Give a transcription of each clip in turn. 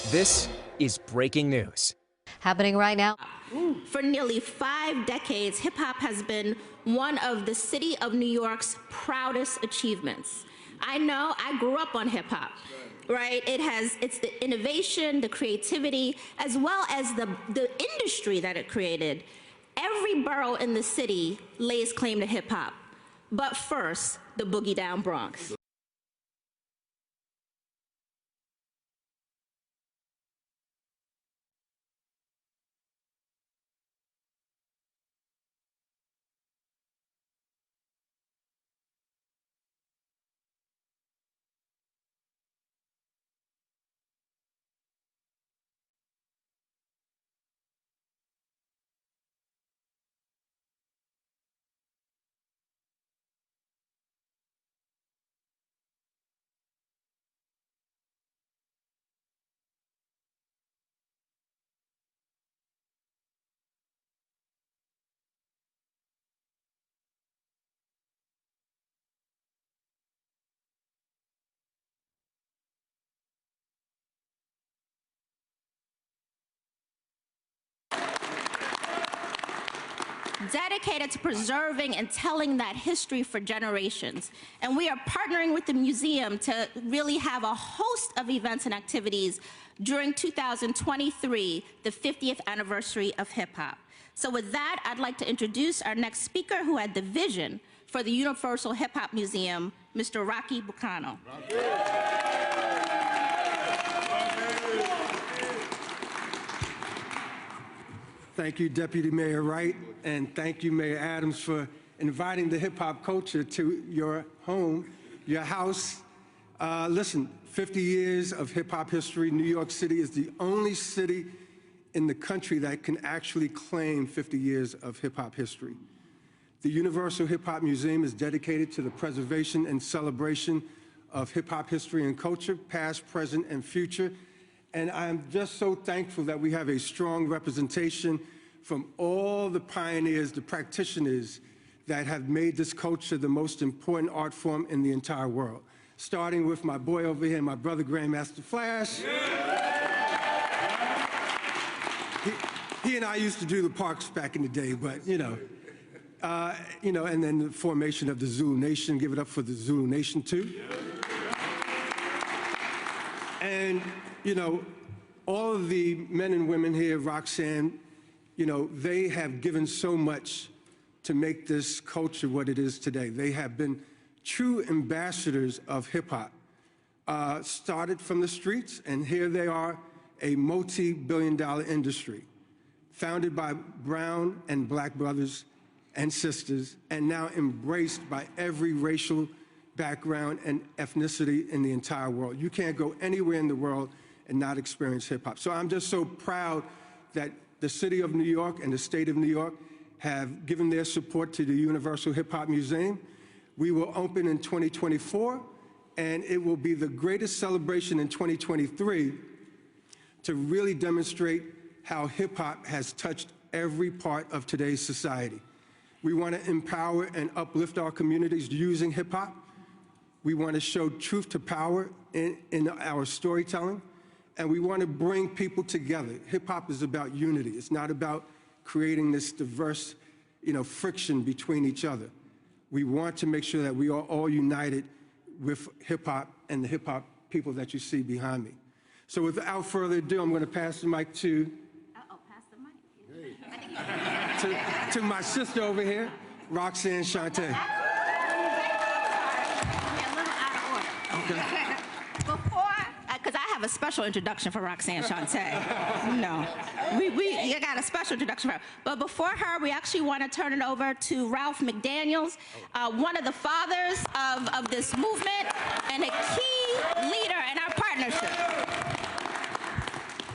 This is breaking news. Happening right now. For nearly 5 decades, hip-hop has been one of the city of New York's proudest achievements. I know, I grew up on hip-hop, right? It's the innovation, the creativity, as well as the industry that it created. Every borough in the city lays claim to hip-hop. But first, the Boogie Down Bronx. Dedicated to preserving and telling that history for generations. And we are partnering with the museum to really have a host of events and activities during 2023, the 50th anniversary of hip-hop. So with that, I'd like to introduce our next speaker who had the vision for the Universal Hip Hop Museum, Mr. Rocky Bucano. Thank you, Deputy Mayor Wright, and thank you, Mayor Adams, for inviting the hip-hop culture to your home, your house. Listen, 50 years of hip-hop history. New York City is the only city in the country that can actually claim 50 years of hip-hop history. The Universal Hip Hop Museum is dedicated to the preservation and celebration of hip-hop history and culture, past, present, and future. And I'm just so thankful that we have a strong representation from all the pioneers, the practitioners that have made this culture the most important art form in the entire world. Starting with my boy over here, my brother Grandmaster Flash. He and I used to do the parks back in the day, but and then the formation of the Zulu Nation. Give it up for the Zulu Nation too. And all of the men and women here, Roxanne, they have given so much to make this culture what it is today. They have been true ambassadors of hip-hop. Started from the streets, and here they are, a multi-billion-dollar industry, founded by brown and black brothers and sisters, and now embraced by every racial background and ethnicity in the entire world. You can't go anywhere in the world and not experience hip-hop. So I'm just so proud that the city of New York and the state of New York have given their support to the Universal Hip Hop Museum. We will open in 2024, and it will be the greatest celebration in 2023 to really demonstrate how hip-hop has touched every part of today's society. We want to empower and uplift our communities using hip-hop. We want to show truth to power in our storytelling, and we want to bring people together. Hip-hop is about unity. It's not about creating this diverse, friction between each other. We want to make sure that we are all united with hip-hop and the hip-hop people that you see behind me. So without further ado, I'm going to pass the mic to... pass the mic. to my sister over here, Roxanne Shante. Okay. Because I have a special introduction for Roxanne Shante. You got a special introduction for her. But before her, we actually want to turn it over to Ralph McDaniels, one of the fathers of this movement and a key leader in our partnership.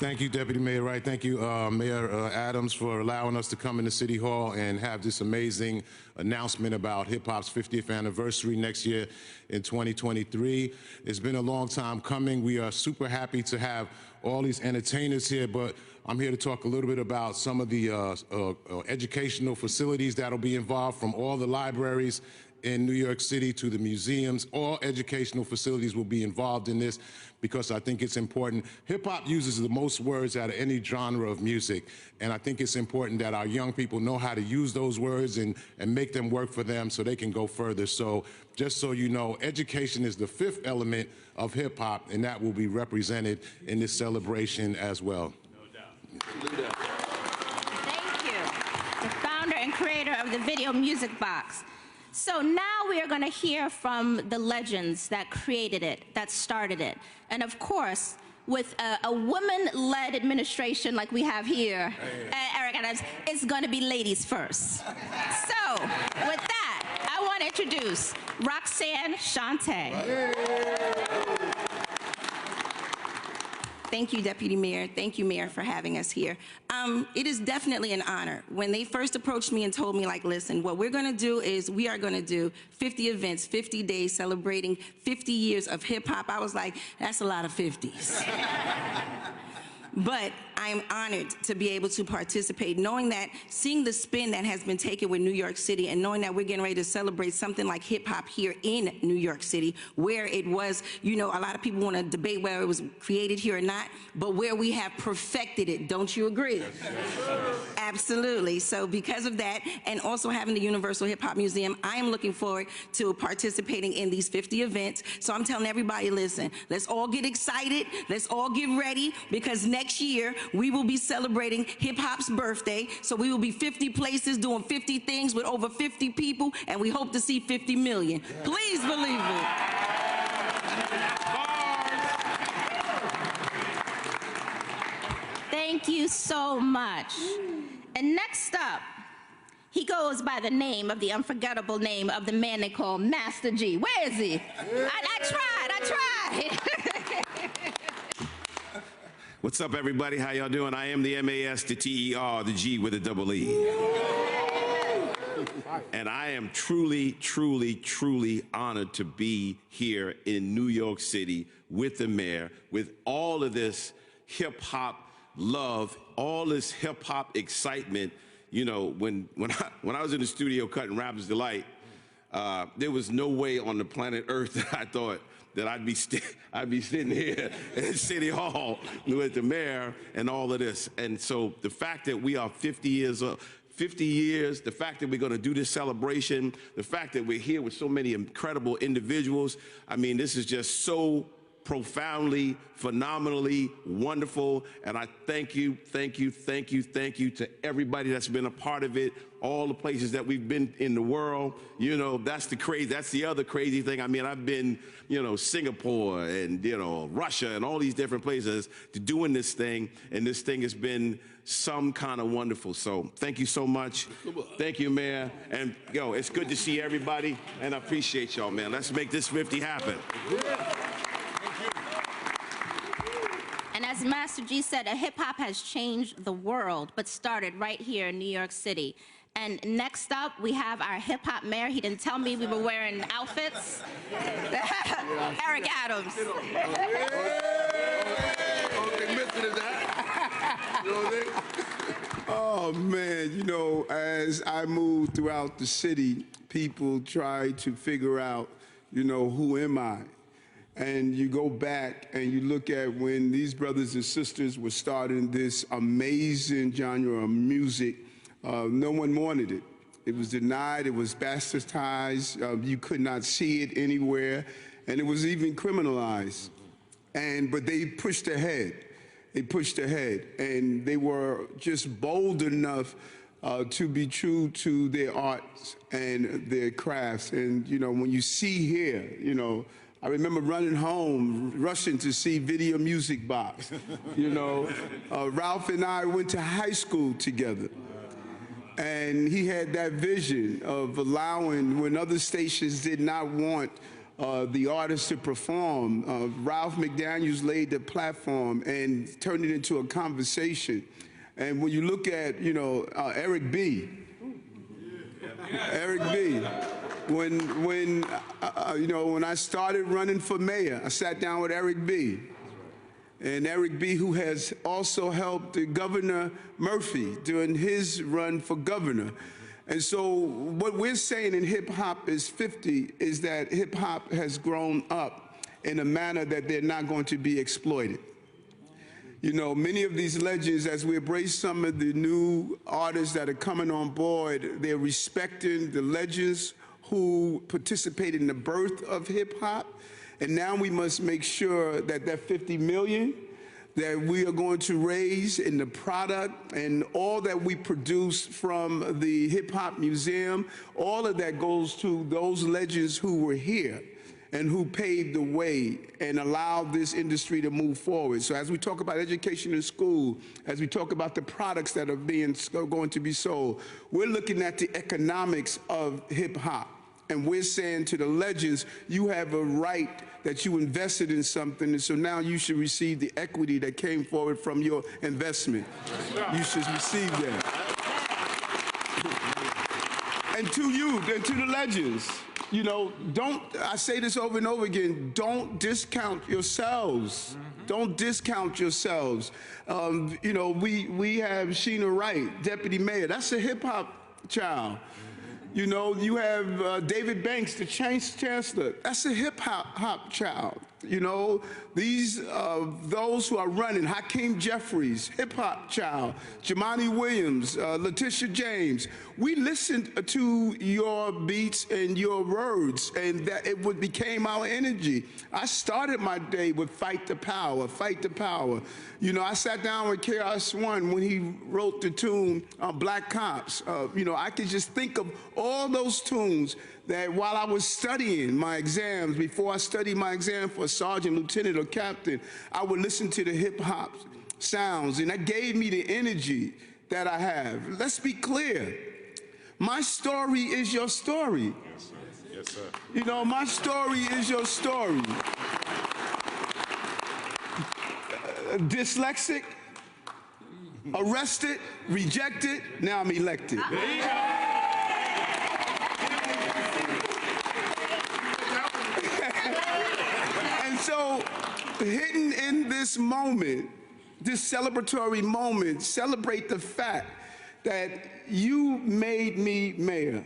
Thank you, Deputy Mayor Wright. Thank you, Mayor Adams, for allowing us to come into City Hall and have this amazing announcement about hip-hop's 50th anniversary next year in 2023. It's been a long time coming. We are super happy to have all these entertainers here, but I'm here to talk a little bit about some of the educational facilities that'll be involved, from all the libraries in New York City to the museums. All educational facilities will be involved in this because I think it's important. Hip-hop uses the most words out of any genre of music, and I think it's important that our young people know how to use those words and make them work for them so they can go further. So just so you know, education is the fifth element of hip-hop, and that will be represented in this celebration as well. Thank you. The founder and creator of the Video Music Box. So now we are going to hear from the legends that created it, that started it. And of course, with a woman-led administration like we have here at Eric Adams, it's going to be ladies first. So with that, I want to introduce Roxanne Shante. Thank you, Deputy Mayor. Thank you, Mayor, for having us here. It is definitely an honor. When they first approached me and told me, like, listen, what we're going to do is we are going to do 50 events, 50 days celebrating 50 years of hip-hop, I was like, that's a lot of 50s. But I'm honored to be able to participate, knowing that, seeing the spin that has been taken with New York City, and knowing that we're getting ready to celebrate something like hip-hop here in New York City, where it was, you know, a lot of people want to debate whether it was created here or not, but where we have perfected it. Don't you agree? Yes, absolutely. So because of that, and also having the Universal Hip Hop Museum, I am looking forward to participating in these 50 events. So I'm telling everybody, listen, let's all get excited. Let's all get ready, because next year, we will be celebrating hip-hop's birthday. So we will be 50 places doing 50 things with over 50 people, and we hope to see 50 million. Please believe it. Thank you so much. And next up, he goes by the name of the unforgettable name of the man they call Master G. Where is he? I tried. What's up, everybody? How y'all doing? I am the M-A-S, the T-E-R, the G with a double E. And I am truly, truly, truly honored to be here in New York City with the mayor, with all of this hip-hop love, all this hip-hop excitement. You know, when I was in the studio cutting Rapper's Delight, there was no way on the planet Earth that I thought that I'd be sitting here in City Hall with the mayor and all of this. And so the fact that we are 50 years, the fact that we're going to do this celebration, the fact that we're here with so many incredible individuals, I mean, this is just so profoundly, phenomenally wonderful, and I thank you to everybody that's been a part of it, all the places that we've been in the world. You know, that's the other crazy thing. I mean, I've been, you know, Singapore and, you know, Russia and all these different places doing this thing, and this thing has been some kind of wonderful. So thank you so much. Thank you, Mayor. And, yo, it's good to see everybody, and I appreciate y'all, man. Let's make this 50 happen. And as Master G said, hip-hop has changed the world, but started right here in New York City. And next up, we have our hip-hop mayor. He didn't tell me we were wearing outfits. Eric Adams. Oh, man, you know, as I moved throughout the city, people try to figure out, you know, who am I? And you go back and you look at when these brothers and sisters were starting this amazing genre of music, no one wanted it. It was denied, it was bastardized, you could not see it anywhere, and it was even criminalized. But they pushed ahead. They pushed ahead, and they were just bold enough to be true to their arts and their crafts. And, you know, when you see here, you know, I remember running home, rushing to see Video Music Box. You know, Ralph and I went to high school together. And he had that vision of allowing, when other stations did not want the artists to perform, Ralph McDaniels laid the platform and turned it into a conversation. And when you look at, you know, Eric B. Eric B. When I started running for mayor, I sat down with Eric B. And Eric B., who has also helped Governor Murphy during his run for governor. And so what we're saying in Hip Hop is 50 is that hip hop has grown up in a manner that they're not going to be exploited. You know, many of these legends, as we embrace some of the new artists that are coming on board, they're respecting the legends who participated in the birth of hip hop. And now we must make sure that that 50 million that we are going to raise in the product and all that we produce from the Hip Hop Museum, all of that goes to those legends who were here and who paved the way and allowed this industry to move forward. So as we talk about education in school, as we talk about the products that are going to be sold, we're looking at the economics of hip hop. And we're saying to the legends, you have a right that you invested in something, and so now you should receive the equity that came forward from your investment. You should receive that. And to you, and to the legends, you know, I say this over and over again, don't discount yourselves. Don't discount yourselves. You know, we have Sheena Wright, deputy mayor. That's a hip hop child. You know, you have David Banks, the chancellor. That's a hip hop child. You know, those who are running, Hakeem Jeffries, hip hop child, Jamani Williams, Letitia James. We listened to your beats and your words, and that it became our energy. I started my day with Fight the Power, Fight the Power. You know, I sat down with KRS-One when he wrote the tune Black Cops. You know, I could just think of all those tunes that while I was studying my exams, before I studied my exam for sergeant, lieutenant, or captain, I would listen to the hip hop sounds, and that gave me the energy that I have. Let's be clear. My story is your story. Yes, sir. Yes, sir. You know, my story is your story. Dyslexic, arrested, rejected, now I'm elected. And so, hidden in this moment, this celebratory moment, celebrate the fact that you made me mayor.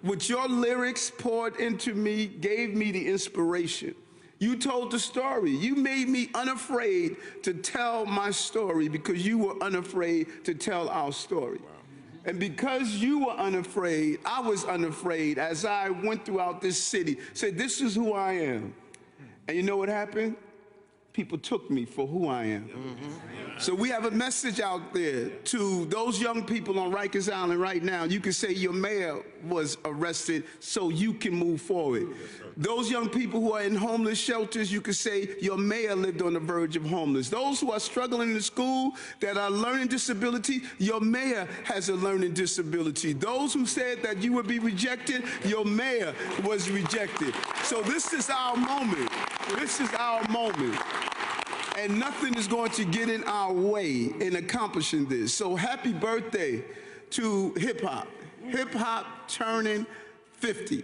What your lyrics poured into me gave me the inspiration. You told the story. You made me unafraid to tell my story because you were unafraid to tell our story. Wow. And because you were unafraid, I was unafraid as I went throughout this city, said, this is who I am. And you know what happened? People took me for who I am. So we have a message out there to those young people on Rikers Island right now. You can say your mayor was arrested so you can move forward. Those young people who are in homeless shelters, you can say your mayor lived on the verge of homeless. Those who are struggling in school that are learning disability, your mayor has a learning disability. Those who said that you would be rejected, your mayor was rejected. So this is our moment. This is our moment. And nothing is going to get in our way in accomplishing this. So happy birthday to hip hop. Hip hop turning 50.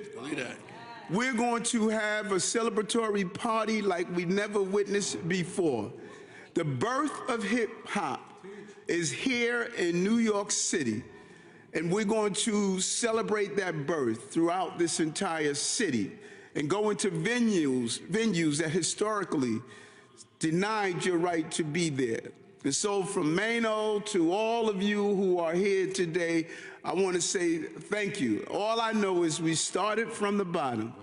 We're going to have a celebratory party like we never witnessed before. The birth of hip hop is here in New York City, and we're going to celebrate that birth throughout this entire city and go into venues that historically denied your right to be there. And so from Mano to all of you who are here today, I want to say thank you. All I know is we started from the bottom.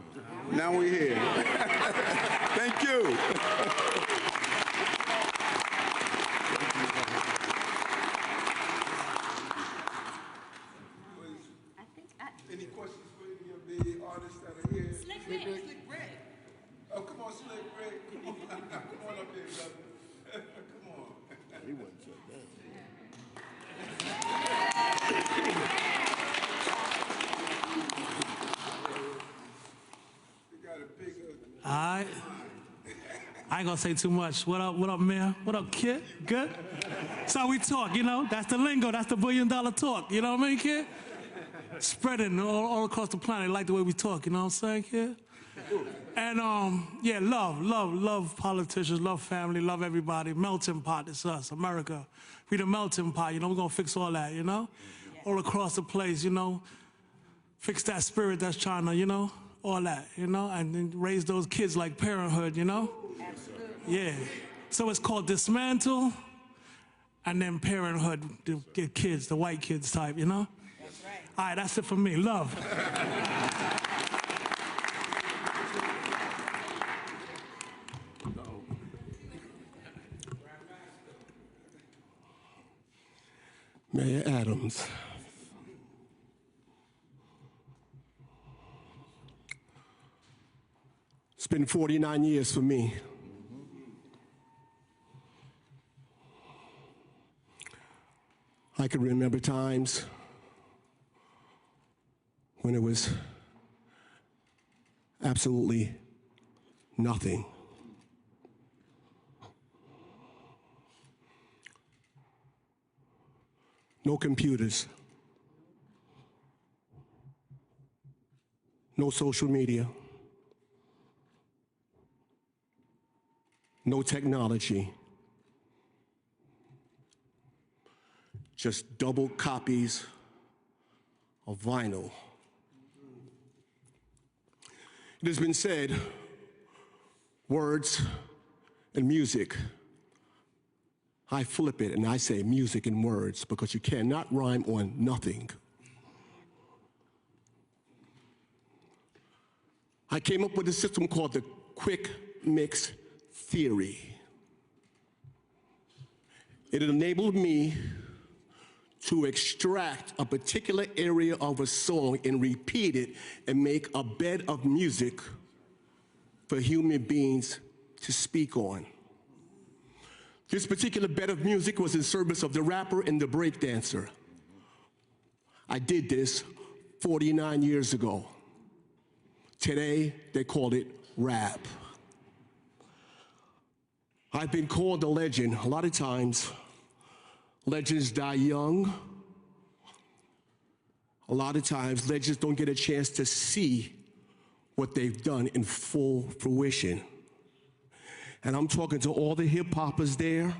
Now we're here. Thank you. Any questions for any of the artists that are here? Slick Rick. Oh, come on, Slick Rick. Come on up here, brother. Come on. He wasn't shut down. We got a big. All right. I ain't gonna say too much. What up, Mayor? What up, kid? Good? That's how we talk, you know? That's the lingo. That's the $1 billion talk. You know what I mean, kid? Spreading all across the planet. They like the way we talk, you know what I'm saying, kid? And, yeah, love politicians, love family, love everybody. Melting pot, it's us, America. We the melting pot, you know, we're gonna fix all that, you know? all across the place, you know. Fix that spirit that's trying to, you know, all that, you know, and then raise those kids like parenthood, you know? Absolutely. Yeah. So it's called dismantle and then parenthood, to get kids, the white kids type, you know? That's right. All right, that's it for me. Love. Mayor Adams. It's been 49 years for me. I can remember times when it was absolutely nothing. No computers, no social media, no technology, just double copies of vinyl. It has been said, words and music. I flip it and I say music and words because you cannot rhyme on nothing. I came up with a system called the quick mix theory. It enabled me to extract a particular area of a song and repeat it and make a bed of music for human beings to speak on. This particular bed of music was in service of the rapper and the breakdancer. I did this 49 years ago. Today, they call it rap. I've been called a legend. A lot of times, legends die young. A lot of times, legends don't get a chance to see what they've done in full fruition. And I'm talking to all the hip-hoppers there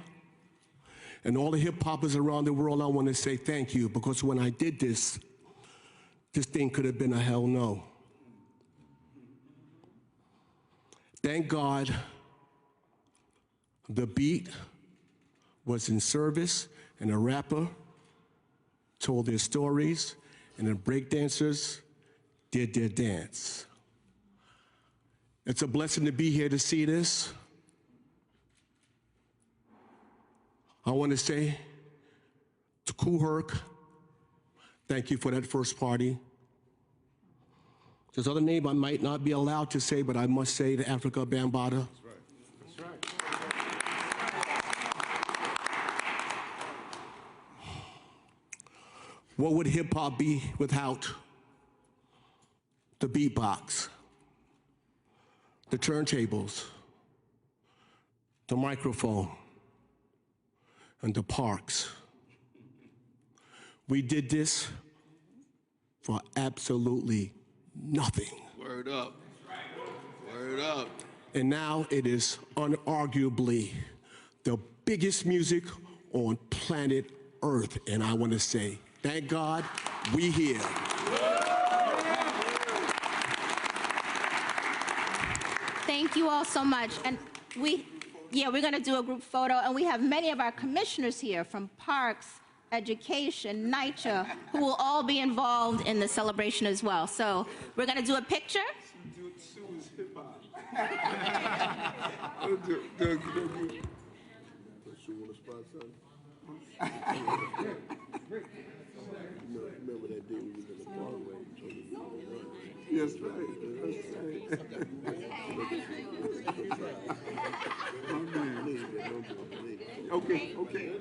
and all the hip-hoppers around the world. I want to say thank you, because when I did this, this thing could have been a hell no. Thank God the beat was in service, and the rapper told their stories, and the breakdancers did their dance. It's a blessing to be here to see this. I want to say to Kool Herc, thank you for that first party. There's other name I might not be allowed to say, but I must say to Africa Bambaataa. That's right. That's right. What would hip hop be without the beatbox, the turntables, the microphone, and the parks? We did this for absolutely nothing. Word up. Word up. And now it is unarguably the biggest music on planet Earth. And I want to say, thank God we here. Thank you all so much. And we're going to do a group photo, and we have many of our commissioners here from Parks, Education, NYCHA, who will all be involved in the celebration as well. So we're going to do a picture. Remember that day we was in the Broadway? Yes, right. Okay, okay.